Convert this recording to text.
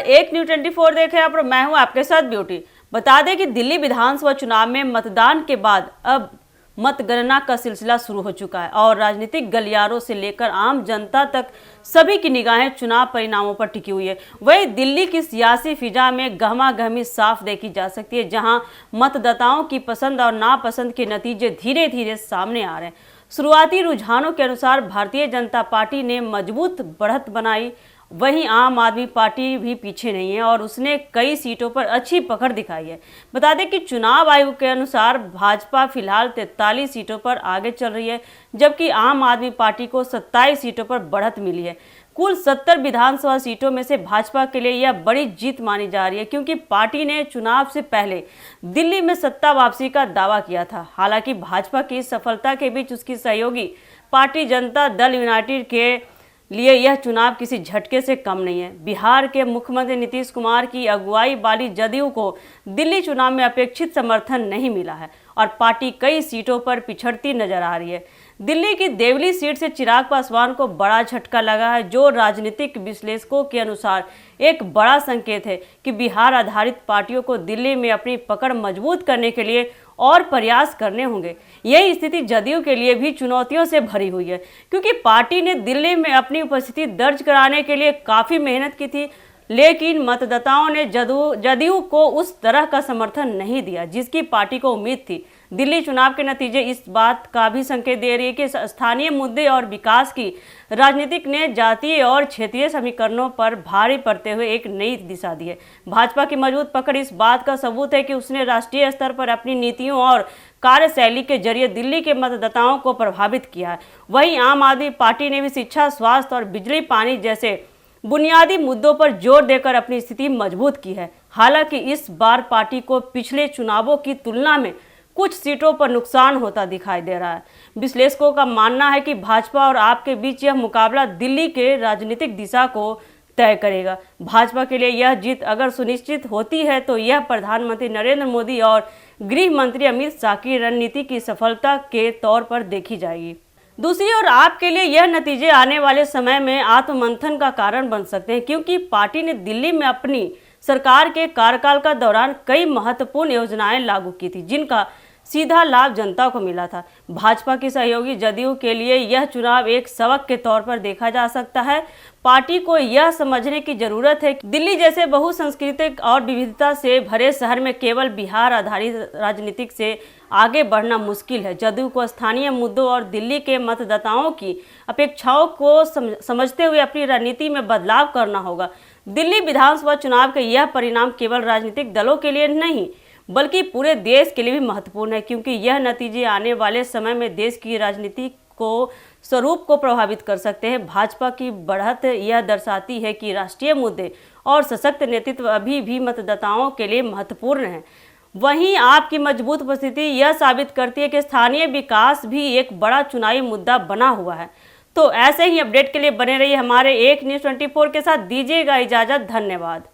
एक न्यूज़ 24 देखे आप, मैं हूं आपके साथ ब्यूटी। बता दें कि दिल्ली विधानसभा चुनाव में मतदान के बाद अब मतगणना का सिलसिला शुरू हो चुका है और राजनीतिक गलियारों से लेकर आम जनता तक सभी की निगाहें चुनाव परिणामों पर टिकी हुई है। वहीं दिल्ली की सियासी फिजा में गहमा-गहमी साफ देखी जा सकती है, जहां मतदाताओं की पसंद और नापसंद के नतीजे धीरे धीरे सामने आ रहे हैं। शुरुआती रुझानों के अनुसार भारतीय जनता पार्टी ने मजबूत बढ़त बनाई, वहीं आम आदमी पार्टी भी पीछे नहीं है और उसने कई सीटों पर अच्छी पकड़ दिखाई है। बता दें कि चुनाव आयोग के अनुसार भाजपा फिलहाल 43 सीटों पर आगे चल रही है, जबकि आम आदमी पार्टी को 27 सीटों पर बढ़त मिली है। कुल 70 विधानसभा सीटों में से भाजपा के लिए यह बड़ी जीत मानी जा रही है, क्योंकि पार्टी ने चुनाव से पहले दिल्ली में सत्ता वापसी का दावा किया था। हालांकि भाजपा की सफलता के बीच उसकी सहयोगी पार्टी जनता दल यूनाइटेड के लिए यह चुनाव किसी झटके से कम नहीं है। बिहार के मुख्यमंत्री नीतीश कुमार की अगुवाई वाली जदयू को दिल्ली चुनाव में अपेक्षित समर्थन नहीं मिला है और पार्टी कई सीटों पर पिछड़ती नजर आ रही है। दिल्ली की देवली सीट से चिराग पासवान को बड़ा झटका लगा है, जो राजनीतिक विश्लेषकों के अनुसार एक बड़ा संकेत है कि बिहार आधारित पार्टियों को दिल्ली में अपनी पकड़ मजबूत करने के लिए और प्रयास करने होंगे। यही स्थिति जदयू के लिए भी चुनौतियों से भरी हुई है, क्योंकि पार्टी ने दिल्ली में अपनी उपस्थिति दर्ज कराने के लिए काफ़ी मेहनत की थी, लेकिन मतदाताओं ने जदयू को उस तरह का समर्थन नहीं दिया जिसकी पार्टी को उम्मीद थी। दिल्ली चुनाव के नतीजे इस बात का भी संकेत दे रही है कि स्थानीय मुद्दे और विकास की राजनीतिक ने जातीय और क्षेत्रीय समीकरणों पर भारी पड़ते हुए एक नई दिशा दी है। भाजपा की मजबूत पकड़ इस बात का सबूत है कि उसने राष्ट्रीय स्तर पर अपनी नीतियों और कार्यशैली के जरिए दिल्ली के मतदाताओं को प्रभावित किया है। वहीं आम आदमी पार्टी ने भी शिक्षा, स्वास्थ्य और बिजली पानी जैसे बुनियादी मुद्दों पर जोर देकर अपनी स्थिति मजबूत की है। हालांकि इस बार पार्टी को पिछले चुनावों की तुलना में कुछ सीटों पर नुकसान होता दिखाई दे रहा है। विश्लेषकों का मानना है कि भाजपा और आप के बीच यह मुकाबला दिल्ली के राजनीतिक दिशा को तय करेगा। भाजपा के लिए यह जीत अगर सुनिश्चित होती है तो यह प्रधानमंत्री नरेंद्र मोदी और गृह मंत्री अमित शाह की रणनीति की सफलता के तौर पर देखी जाएगी। दूसरी ओर आपके लिए यह नतीजे आने वाले समय में आत्ममंथन का कारण बन सकते हैं, क्योंकि पार्टी ने दिल्ली में अपनी सरकार के कार्यकाल का दौरान कई महत्वपूर्ण योजनाएं लागू की थी, जिनका सीधा लाभ जनता को मिला था। भाजपा की सहयोगी जदयू के लिए यह चुनाव एक सबक के तौर पर देखा जा सकता है। पार्टी को यह समझने की जरूरत है कि दिल्ली जैसे बहुसांस्कृतिक और विविधता से भरे शहर में केवल बिहार आधारित राजनीतिक से आगे बढ़ना मुश्किल है। जदयू को स्थानीय मुद्दों और दिल्ली के मतदाताओं की अपेक्षाओं को समझते हुए अपनी रणनीति में बदलाव करना होगा। दिल्ली विधानसभा चुनाव के यह परिणाम केवल राजनीतिक दलों के लिए नहीं बल्कि पूरे देश के लिए भी महत्वपूर्ण है, क्योंकि यह नतीजे आने वाले समय में देश की राजनीति को स्वरूप को प्रभावित कर सकते हैं। भाजपा की बढ़त यह दर्शाती है कि राष्ट्रीय मुद्दे और सशक्त नेतृत्व अभी भी मतदाताओं के लिए महत्वपूर्ण है। वहीं आपकी मजबूत उपस्थिति यह साबित करती है कि स्थानीय विकास भी एक बड़ा चुनावी मुद्दा बना हुआ है। तो ऐसे ही अपडेट के लिए बने रहिए हमारे एक न्यूज़ 24 के साथ। दीजिएगा इजाज़त। धन्यवाद।